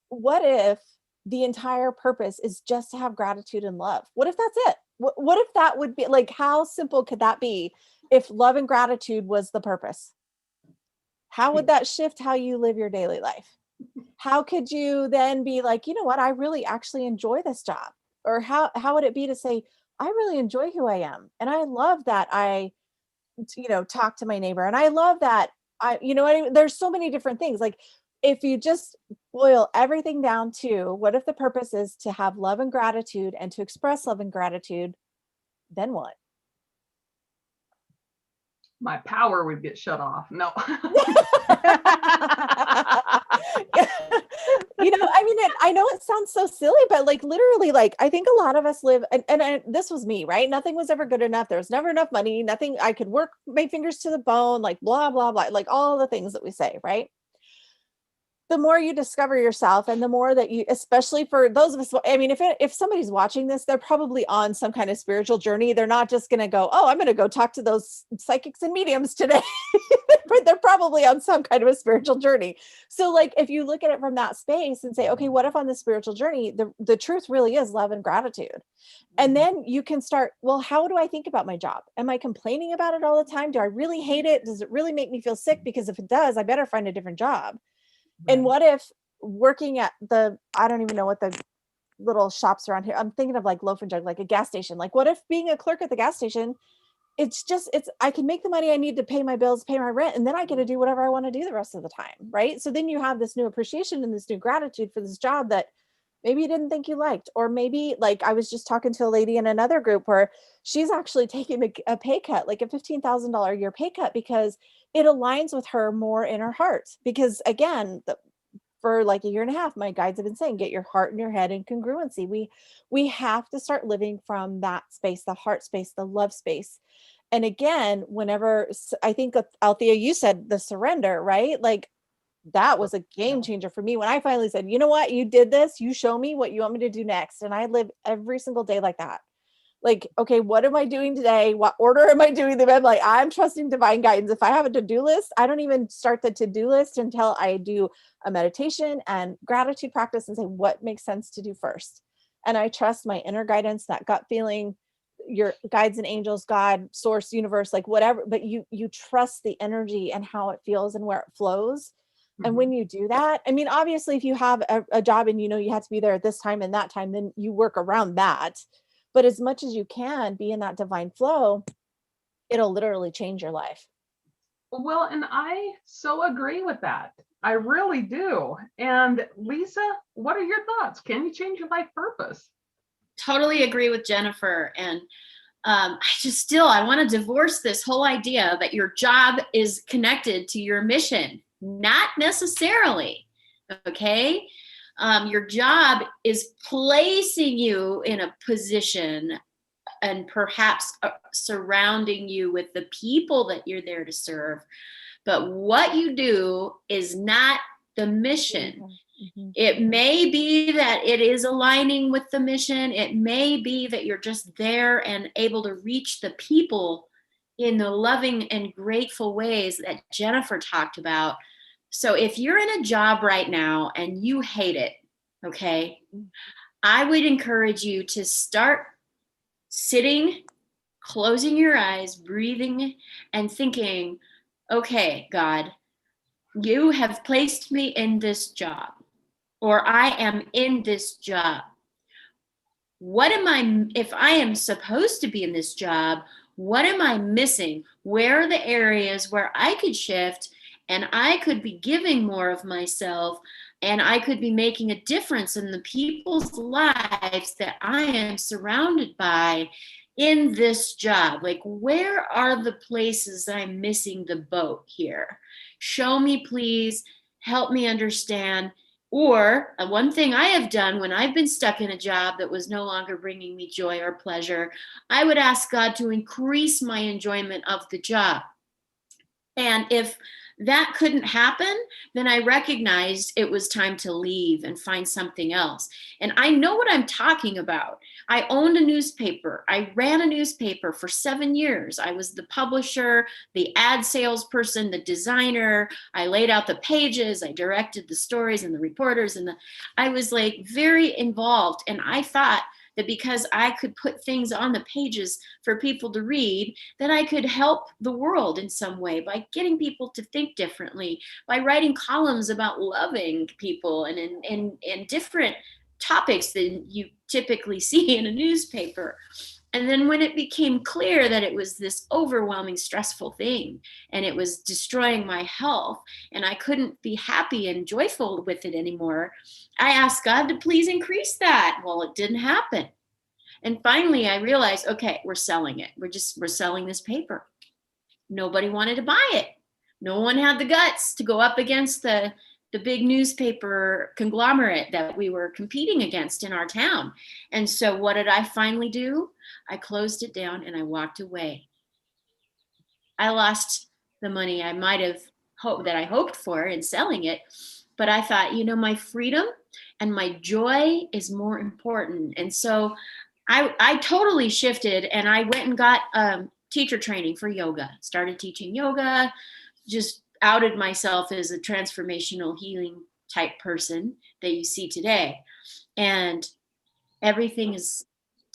What if the entire purpose is just to have gratitude and love? What if that's it? What if that would be, like, how simple could that be if love and gratitude was the purpose? How would that shift how you live your daily life? How could you then be like, you know what, I really actually enjoy this job? Or how would it be to say, I really enjoy who I am. And I love that I, talk to my neighbor. And I love that there's so many different things. Like, if you just boil everything down to what if the purpose is to have love and gratitude and to express love and gratitude, then what? My power would get shut off. No. I know it sounds so silly, but like literally, like I think a lot of us live, and this was me, right? Nothing was ever good enough. There was never enough money. Nothing, I could work my fingers to the bone, like blah, blah, blah, like all the things that we say, right? The more you discover yourself and the more that you, especially for those of us, I mean, if somebody's watching this, they're probably on some kind of spiritual journey. They're not just going to go, oh, I'm going to go talk to those psychics and mediums today. But they're probably on some kind of a spiritual journey. So like, if you look at it from that space and say, okay, what if on the spiritual journey, the truth really is love and gratitude. And then you can start, well, how do I think about my job? Am I complaining about it all the time? Do I really hate it? Does it really make me feel sick? Because if it does, I better find a different job. And what if working at I don't even know what the little shops around here, I'm thinking of like Loaf and Jug, like a gas station. Like, what if being a clerk at the gas station, I can make the money I need to pay my bills, pay my rent, and then I get to do whatever I want to do the rest of the time, right? So then you have this new appreciation and this new gratitude for this job that maybe you didn't think you liked. Or maybe, like, I was just talking to a lady in another group where she's actually taking a pay cut, like a $15,000 a year pay cut, because it aligns with her more in her heart. Because again, for like a year and a half, my guides have been saying, get your heart and your head in congruency. We have to start living from that space, the heart space, the love space. And again, whenever, I think Althea, you said the surrender, right? Like, that was a game changer for me when I finally said, you know what, you did this, you show me what you want me to do next. And I live every single day like that. Like, okay, what am I doing today? What order am I doing them? I'm like, I'm trusting divine guidance. If I have a to-do list, I don't even start the to-do list until I do a meditation and gratitude practice and say, what makes sense to do first? And I trust my inner guidance, that gut feeling, your guides and angels, God, source, universe, like whatever, but you trust the energy and how it feels and where it flows. And when you do that, I mean, obviously, if you have a job and you know you have to be there at this time and that time, then you work around that. but as much as you can be in that divine flow, it'll literally change your life. Well, and I so agree with that. I really do. And Lisa, what are your thoughts? Can you change your life purpose? Totally agree with Jennifer. And I want to divorce this whole idea that your job is connected to your mission. Not necessarily. Okay. Your job is placing you in a position and perhaps surrounding you with the people that you're there to serve. But what you do is not the mission. Mm-hmm. It may be that it is aligning with the mission. It may be that you're just there and able to reach the people in the loving and grateful ways that Jennifer talked about. So if you're in a job right now and you hate it, okay, I would encourage you to start sitting, closing your eyes, breathing, and thinking, okay, God, you have placed me in this job, or I am in this job. If I am supposed to be in this job, what am I missing? Where are the areas where I could shift and I could be giving more of myself, and I could be making a difference in the people's lives that I am surrounded by in this job? Like, where are the places that I'm missing the boat here? Show me, please. Help me understand. Or one thing I have done when I've been stuck in a job that was no longer bringing me joy or pleasure, I would ask God to increase my enjoyment of the job. And if that couldn't happen, then I recognized it was time to leave and find something else. And I know what I'm talking about. I owned a newspaper. I ran a newspaper for 7 years. I was the publisher, the ad salesperson, the designer. I laid out the pages. I directed the stories and the reporters, and I was like very involved. And I thought that because I could put things on the pages for people to read, that I could help the world in some way by getting people to think differently, by writing columns about loving people and in different topics than you typically see in a newspaper. And then when it became clear that it was this overwhelming, stressful thing, and it was destroying my health, and I couldn't be happy and joyful with it anymore, I asked God to please increase that. Well, it didn't happen. And finally, I realized, okay, we're selling it. We're selling this paper. Nobody wanted to buy it. No one had the guts to go up against the big newspaper conglomerate that we were competing against in our town. And so what did I finally do? I closed it down and I walked away. I lost the money I might have hoped for in selling it, but I thought, my freedom and my joy is more important. And so I totally shifted, and I went and got teacher training for yoga, started teaching yoga, just outed myself as a transformational healing type person that you see today. And everything is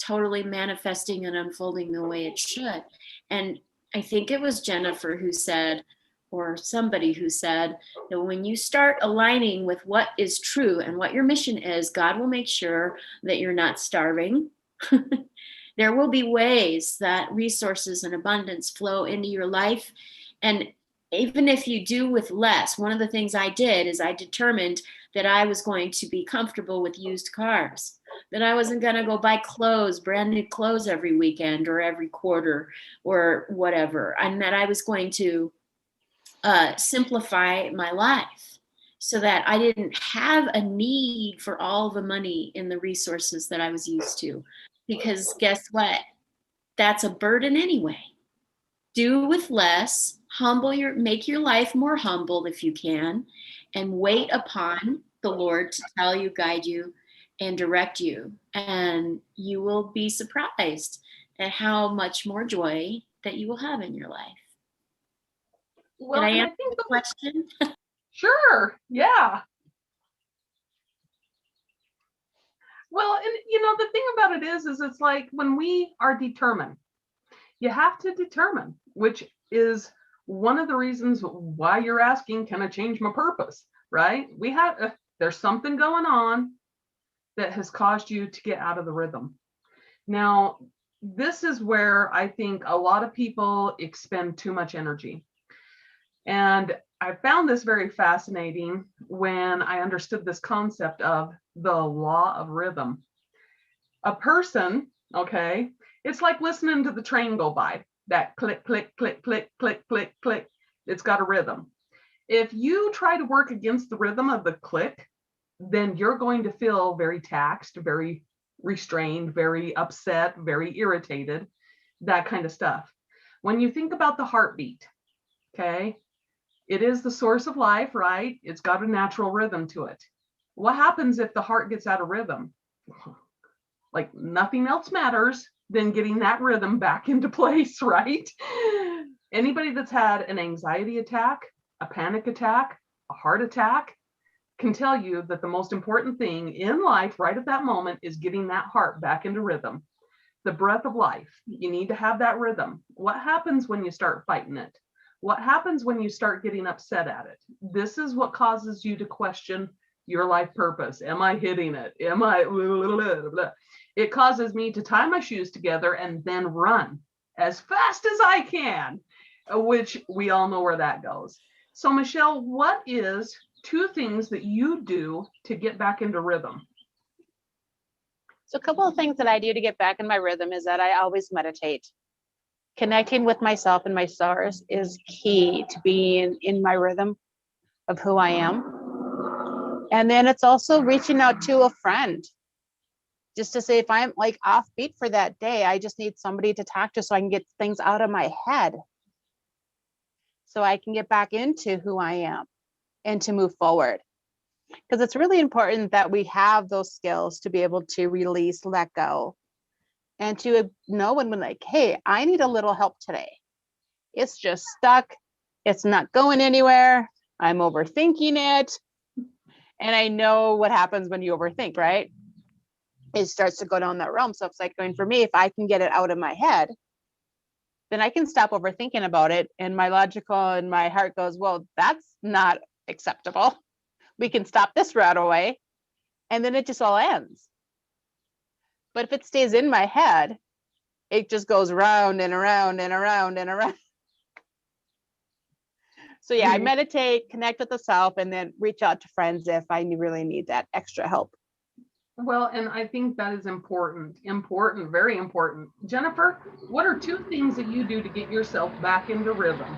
totally manifesting and unfolding the way it should. And I think it was Jennifer who said, or somebody who said, that when you start aligning with what is true and what your mission is, God will make sure that you're not starving. There will be ways that resources and abundance flow into your life. And even if you do with less, one of the things I did is I determined that I was going to be comfortable with used cars, that I wasn't going to go buy brand new clothes every weekend or every quarter or whatever, and that I was going to simplify my life so that I didn't have a need for all the money and the resources that I was used to. Because guess what? That's a burden anyway. Do with less, make your life more humble if you can, and wait upon the Lord to tell you, guide you, and direct you. And you will be surprised at how much more joy that you will have in your life. Well, Did I and answer the question? Sure. Yeah. Well, and the thing about it is it's like when we are determined, you have to determine, which is one of the reasons why you're asking, can I change my purpose, right? There's something going on that has caused you to get out of the rhythm. Now, this is where I think a lot of people expend too much energy. And I found this very fascinating when I understood this concept of the law of rhythm. A person, okay, it's like listening to the train go by, that click, click, click, click, click, click, click. It's got a rhythm. If you try to work against the rhythm of the click, then you're going to feel very taxed, very restrained, very upset, very irritated, that kind of stuff. When you think about the heartbeat, okay, it is the source of life, right? It's got a natural rhythm to it. What happens if the heart gets out of rhythm? Like nothing else matters than getting that rhythm back into place, right? Anybody that's had an anxiety attack, a panic attack, a heart attack can tell you that the most important thing in life right at that moment is getting that heart back into rhythm. The breath of life, you need to have that rhythm. What happens when you start fighting it? What happens when you start getting upset at it? This is what causes you to question your life purpose. Am I hitting it? Am I blah, blah, blah. It causes me to tie my shoes together and then run as fast as I can, which we all know where that goes. So Michelle, what is 2 things that you do to get back into rhythm? So a couple of things that I do to get back in my rhythm is that I always meditate. Connecting with myself and my source is key to being in my rhythm of who I am. And then it's also reaching out to a friend just to say, if I'm like offbeat for that day, I just need somebody to talk to so I can get things out of my head, so I can get back into who I am and to move forward. Because it's really important that we have those skills to be able to release, let go, and to know when we're like, hey, I need a little help today. It's just stuck. It's not going anywhere. I'm overthinking it. And I know what happens when you overthink, right? It starts to go down that realm. So it's like, going for me, if I can get it out of my head, then I can stop overthinking about it. And my logical and my heart goes, well, that's not acceptable. We can stop this right away. And then it just all ends. But if it stays in my head, it just goes round and around and around and around. So yeah, I meditate, connect with the self, and then reach out to friends if I really need that extra help. Well, and I think that is important, very important. Jennifer, what are 2 things that you do to get yourself back into rhythm?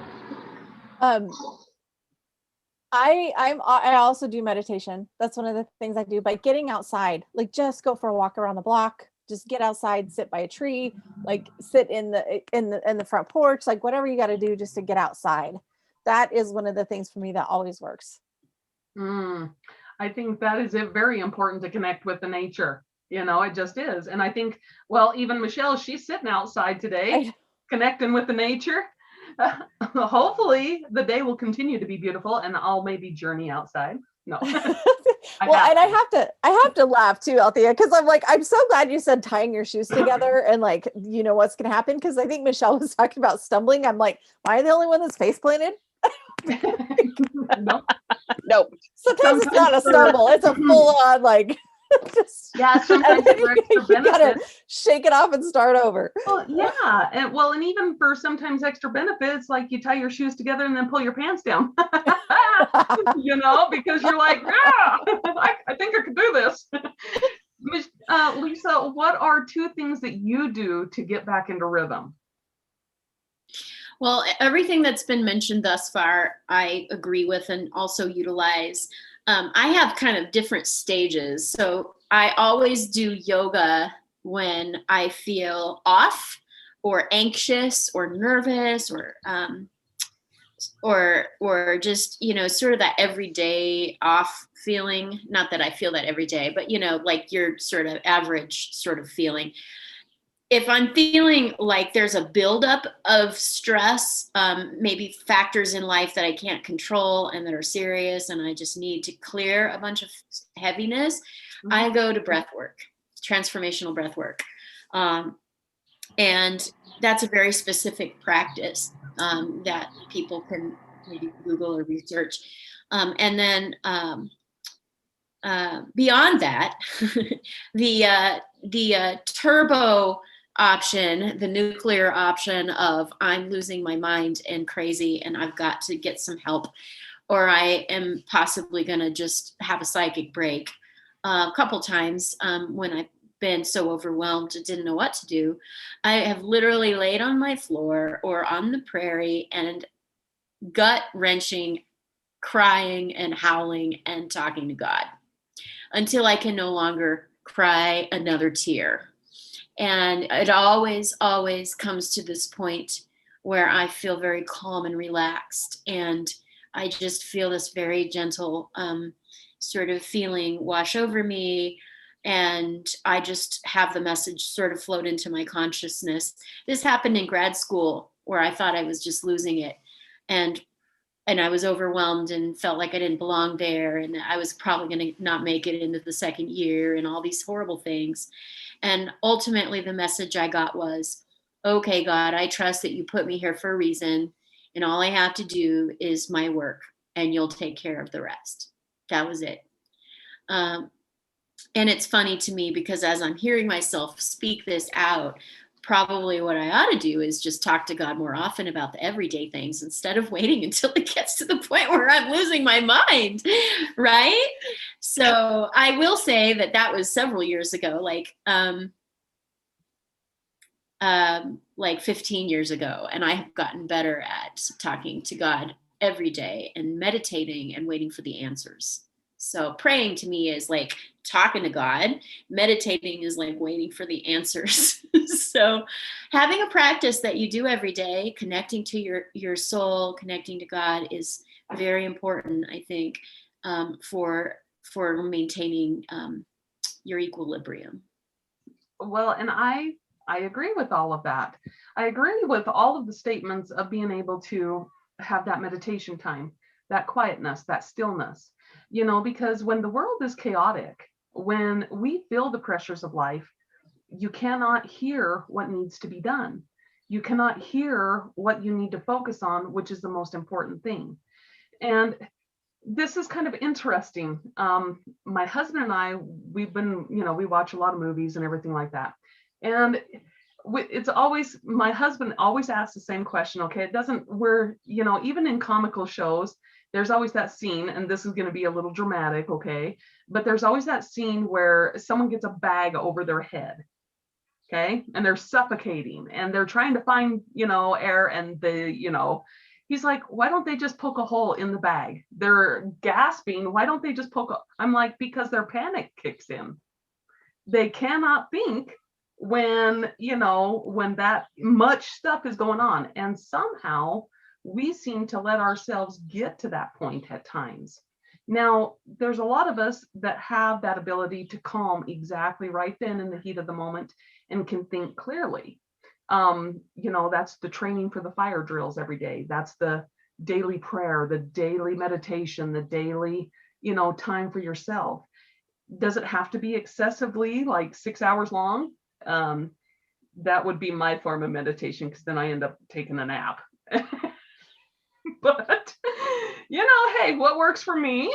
I also do meditation. That's one of the things I do, by getting outside, like just go for a walk around the block, just get outside, sit by a tree, like sit in the front porch, like whatever you got to do just to get outside. That is one of the things for me that always works. I think that is very important to connect with the nature. You know, it just is. And I think, well, even Michelle, she's sitting outside today, connecting with the nature. Hopefully the day will continue to be beautiful and I'll maybe journey outside. No. I have to laugh too, Althea, because I'm like, I'm so glad you said tying your shoes together and like, you know what's going to happen. Because I think Michelle was talking about stumbling. I'm like, am I the only one that's face planted? Nope. Sometimes it's not a stumble. It's a full on like, yeah, sometimes you gotta shake it off and start over. Well, yeah, and even for sometimes extra benefits, like you tie your shoes together and then pull your pants down. You know, because you're like, yeah, I think I could do this. Lisa, what are 2 things that you do to get back into rhythm? Well, everything that's been mentioned thus far, I agree with and also utilize. I have kind of different stages. So I always do yoga when I feel off or anxious or nervous or just, you know, sort of that everyday off feeling. Not that I feel that every day, but, you know, like your sort of average sort of feeling. If I'm feeling like there's a buildup of stress, maybe factors in life that I can't control and that are serious, and I just need to clear a bunch of heaviness, I go to breath work, transformational breath work. And that's a very specific practice that people can maybe Google or research. And then beyond that, turbo option, the nuclear option of I'm losing my mind and crazy and I've got to get some help, or I am possibly going to just have a psychic break. A couple times when I've been so overwhelmed and didn't know what to do, I have literally laid on my floor or on the prairie and gut wrenching, crying and howling and talking to God until I can no longer cry another tear. And it always, always comes to this point where I feel very calm and relaxed. And I just feel this very gentle sort of feeling wash over me. And I just have the message sort of float into my consciousness. This happened in grad school where I thought I was just losing it. And I was overwhelmed and felt like I didn't belong there. And I was probably going to not make it into the second year and all these horrible things. And ultimately the message I got was, okay, God, I trust that you put me here for a reason. And all I have to do is my work and you'll take care of the rest. That was it. And it's funny to me because as I'm hearing myself speak this out, probably what I ought to do is just talk to God more often about the everyday things instead of waiting until it gets to the point where I'm losing my mind, right? So I will say that was several years ago, like 15 years ago, and I have gotten better at talking to God every day and meditating and waiting for the answers. So praying to me is like talking to God. Meditating is like waiting for the answers. So having a practice that you do every day, connecting to your soul, connecting to God is very important, I think, for maintaining your equilibrium. Well, and I agree with all of that. I agree with all of the statements of being able to have that meditation time, that quietness, that stillness. Because when the world is chaotic, when we feel the pressures of life, you cannot hear what needs to be done. You cannot hear what you need to focus on, which is the most important thing. And this is kind of interesting. My husband and I, we've been, we watch a lot of movies and everything like that. And it's always, my husband always asks the same question. Okay, it doesn't, even in comical shows, there's always that scene, and this is going to be a little dramatic, okay? But there's always that scene where someone gets a bag over their head, okay? And they're suffocating, and they're trying to find, air, and he's like, why don't they just poke a hole in the bag? They're gasping. Why don't they just I'm like, because their panic kicks in. They cannot think when that much stuff is going on. And somehow we seem to let ourselves get to that point at times. Now, there's a lot of us that have that ability to calm exactly right then in the heat of the moment and can think clearly. That's the training for the fire drills every day. That's the daily prayer, the daily meditation, the daily, time for yourself. Does it have to be excessively like 6 hours long? That would be my form of meditation, because then I end up taking a nap. But, hey, what works for me,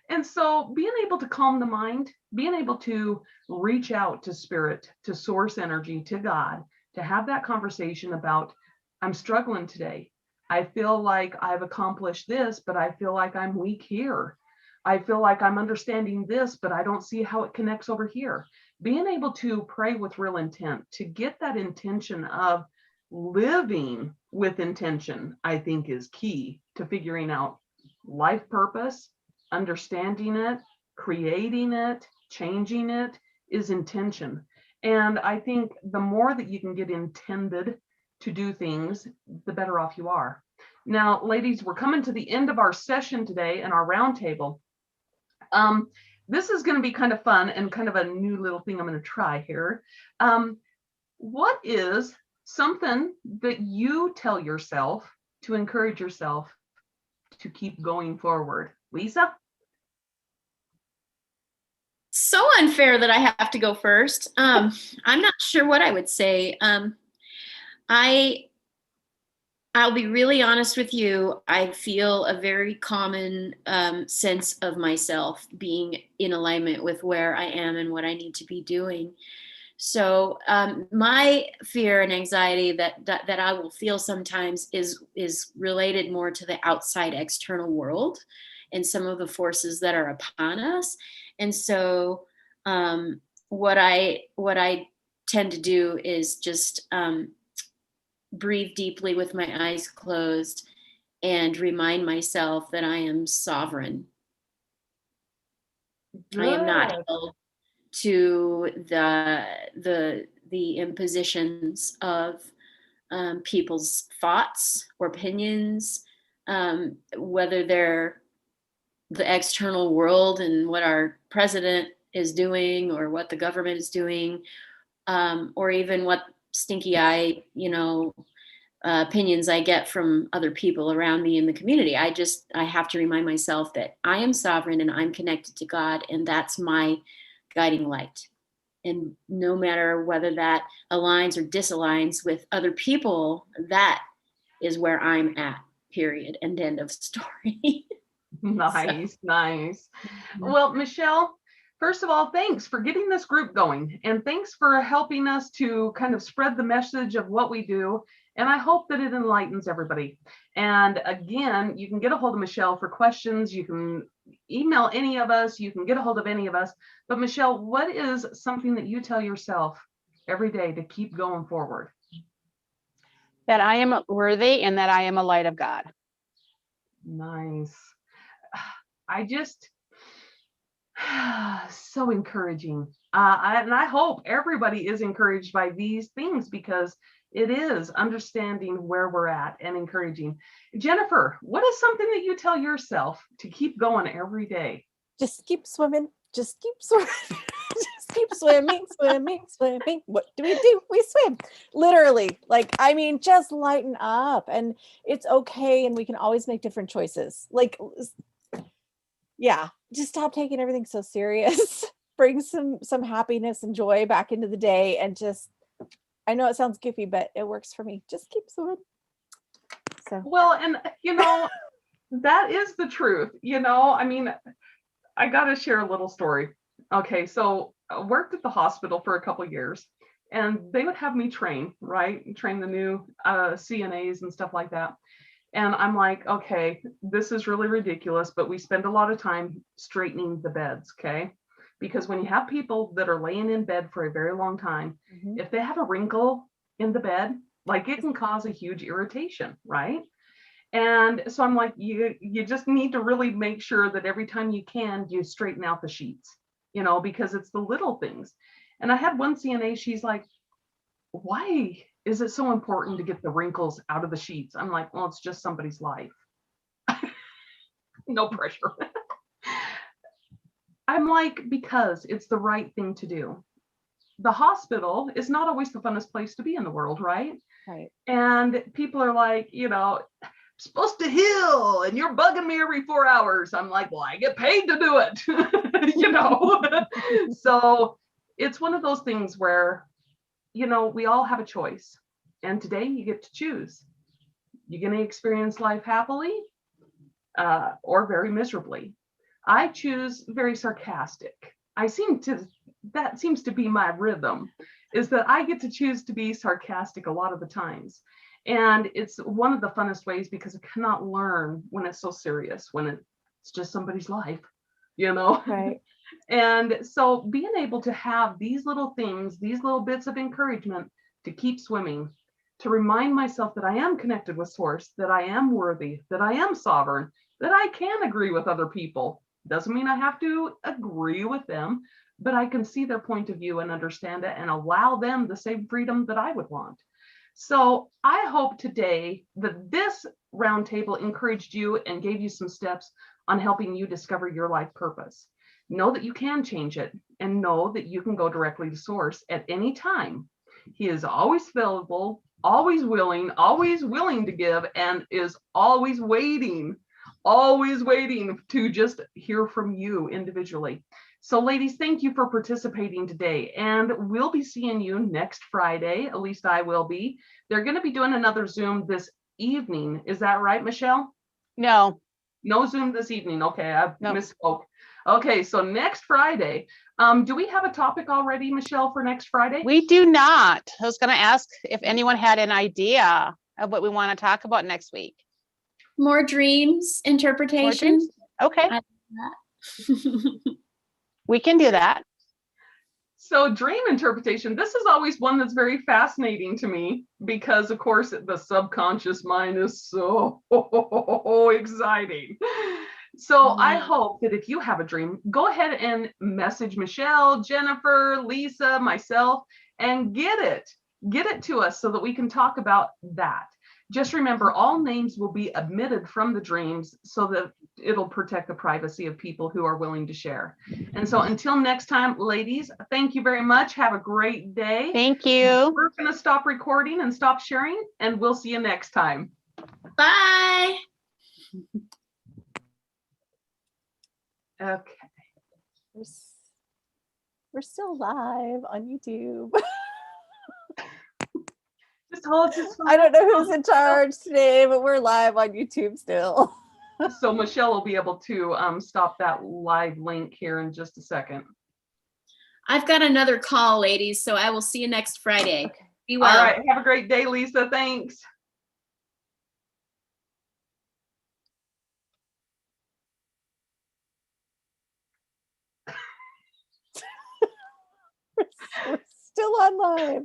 And so being able to calm the mind, being able to reach out to spirit, to source energy, to God, to have that conversation about, I'm struggling today. I feel like I've accomplished this, but I feel like I'm weak here. I feel like I'm understanding this, but I don't see how it connects over here. Being able to pray with real intent, to get that intention of living with intention, I think is key to figuring out life purpose, understanding it, creating it, changing it is intention. And I think the more that you can get intended to do things, the better off you are. Now, ladies, we're coming to the end of our session today and our roundtable. This is going to be kind of fun and kind of a new little thing I'm going to try here. What is something that you tell yourself to encourage yourself to keep going forward? Lisa? So unfair that I have to go first. I'm not sure what I would say. I I'll be really honest with you. I feel a very common sense of myself being in alignment with where I am and what I need to be doing. So my fear and anxiety that I will feel sometimes is related more to the outside external world and some of the forces that are upon us. And so what I tend to do is just breathe deeply with my eyes closed and remind myself that I am sovereign. I am not Good. held to the impositions of people's thoughts or opinions, whether they're the external world and what our president is doing or what the government is doing, or even what stinky eye, opinions I get from other people around me in the community. I have to remind myself that I am sovereign and I'm connected to God, and that's my guiding light. And no matter whether that aligns or disaligns with other people, that is where I'm at, period, and end of story. Nice, nice. Well, Michelle, first of all, thanks for getting this group going, and thanks for helping us to kind of spread the message of what we do. And I hope that it enlightens everybody. And again, you can get a hold of Michelle for questions. You can email any of us. You can get a hold of any of us. But Michelle, what is something that you tell yourself every day to keep going forward? That I am worthy and that I am a light of God. Nice. I just, so encouraging. And I hope everybody is encouraged by these things, because it is understanding where we're at and encouraging. Jennifer, what is something that you tell yourself to keep going every day? Just keep swimming. Just keep swimming. Just keep swimming, swimming, swimming. What do? We swim. Literally. Like, I mean, just lighten up, and it's okay. And we can always make different choices. Like, yeah, just stop taking everything so serious. Bring some happiness and joy back into the day, and just, I know it sounds goofy, but it works for me. Just keep swimming. So, Well, and that is the truth. I mean, I got to share a little story. Okay, so I worked at the hospital for a couple of years, and they would have me train the new CNAs and stuff like that. And I'm like, okay, this is really ridiculous, but we spend a lot of time straightening the beds, okay? Because when you have people that are laying in bed for a very long time, if they have a wrinkle in the bed, like, it can cause a huge irritation, right? And so I'm like, you just need to really make sure that every time you can, you straighten out the sheets, because it's the little things. And I had one CNA, she's like, why is it so important to get the wrinkles out of the sheets? I'm like, well, it's just somebody's life. No pressure. I'm like, because it's the right thing to do. The hospital is not always the funnest place to be in the world, right? right. And people are like, supposed to heal, and you're bugging me every 4 hours. I'm like, well, I get paid to do it. So it's one of those things where, we all have a choice, and today you get to choose. You're going to experience life happily or very miserably. I choose very sarcastic. That seems to be my rhythm, is that I get to choose to be sarcastic a lot of the times. And it's one of the funnest ways, because I cannot learn when it's so serious, when it's just somebody's life, Right. And so being able to have these little things, these little bits of encouragement to keep swimming, to remind myself that I am connected with Source, that I am worthy, that I am sovereign, that I can agree with other people. Doesn't mean I have to agree with them, but I can see their point of view and understand it and allow them the same freedom that I would want. So I hope today that this roundtable encouraged you and gave you some steps on helping you discover your life purpose. Know that you can change it, and know that you can go directly to Source at any time. He is always available, always willing to give, and is always waiting to just hear from you individually. So ladies, thank you for participating today, and we'll be seeing you next Friday. At least I will be. They're going to be doing another Zoom this evening. Is that right, Michelle? No, No Zoom this evening. Okay, I No. misspoke. Okay, so next Friday. Do we have a topic already, Michelle, for next Friday? we do not. I was gonna ask if anyone had an idea of what we want to talk about next week. More dreams, More interpretation. dreams? Okay, I- we can do that. So dream interpretation, this is always one that's very fascinating to me because of course the subconscious mind is so exciting. So I hope that if you have a dream, go ahead and message Michelle, Jennifer, Lisa, myself, and get it to us so that we can talk about that. Just remember, all names will be omitted from the dreams so that it'll protect the privacy of people who are willing to share. And so until next time, ladies, thank you very much. Have a great day. Thank you. We're going to stop recording and stop sharing, and we'll see you next time. Bye. Okay. We're still live on YouTube. Just hold just I don't know who's in charge today, but we're live on YouTube still. so Michelle will be able to stop that live link here in just a second. I've got another call, ladies, so I will see you next Friday. Okay. Be well. All right. Have a great day, Lisa. Thanks. We're still on live.